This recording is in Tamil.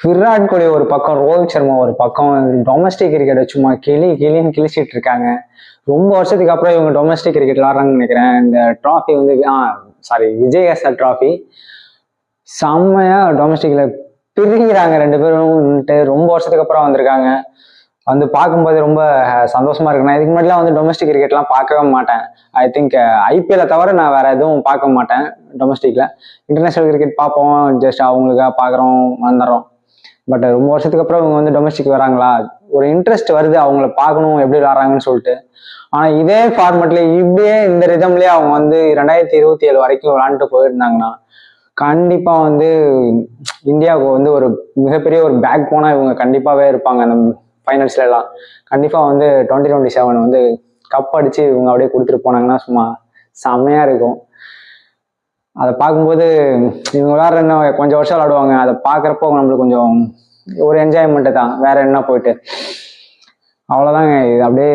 விராட் கோலி ஒரு பக்கம், ரோஹித் சர்மா ஒரு பக்கம், டொமஸ்டிக் கிரிக்கெட் சும்மா கிளின்னு கிழிச்சிட்டு இருக்காங்க. ரொம்ப வருஷத்துக்கு அப்புறம் இவங்க டொமஸ்டிக் கிரிக்கெட் விளாடுறாங்கன்னு நினைக்கிறேன். இந்த ட்ராஃபி வந்து சாரி விஜய் ட்ராஃபி செம்மையா டொமஸ்டிக்ல பிரிக்கிறாங்க ரெண்டு பேரும். ரொம்ப வருஷத்துக்கு அப்புறம் வந்திருக்காங்க. வந்து பார்க்கும்போது ரொம்ப சந்தோஷமா இருக்கு. நான் இதுக்கு முன்னாடிலாம் வந்து டொமஸ்டிக் கிரிக்கெட்லாம் பார்க்கவே மாட்டேன். ஐ திங்க் ஐபிஎல்லை தவிர நான் வேற எதுவும் பார்க்க மாட்டேன் டொமஸ்டிக்ல. இன்டர்நேஷனல் கிரிக்கெட் பார்ப்போம், ஜஸ்ட் அவங்களுக்காக பார்க்குறோம் வந்துடுறோம். பட் ரொம்ப வருஷத்துக்கு அப்புறம் இவங்க வந்து டொமஸ்டிக் வராங்களா, ஒரு இன்ட்ரெஸ்ட் வருது அவங்கள பார்க்கணும் எப்படி விளாட்றாங்கன்னு சொல்லிட்டு. ஆனா இதே ஃபார்மெட்ல இப்படியே இந்த ரிதம்லயே அவங்க வந்து 2027 வரைக்கும் விளாண்டுட்டு போயிருந்தாங்கன்னா கண்டிப்பா வந்து இந்தியாவுக்கு வந்து ஒரு மிகப்பெரிய ஒரு பேக் போனா இவங்க கண்டிப்பாவே இருப்பாங்க. அந்த ஃபைனல்ஸ்ல எல்லாம் கண்டிப்பா வந்து 2027 வந்து கப் அடிச்சு இவங்க அப்படியே கொடுத்துட்டு போனாங்கன்னா சும்மா செம்மையா இருக்கும். அதை பார்க்கும்போது இவங்க விளாட்ற இன்னும் கொஞ்சம் வருஷம் விளாடுவாங்க. அதை பார்க்குறப்போ நம்மளுக்கு கொஞ்சம் ஒரு என்ஜாய்மெண்ட்டு தான், வேற என்ன போயிட்டு. அவ்வளோதாங்க. இது அப்படியே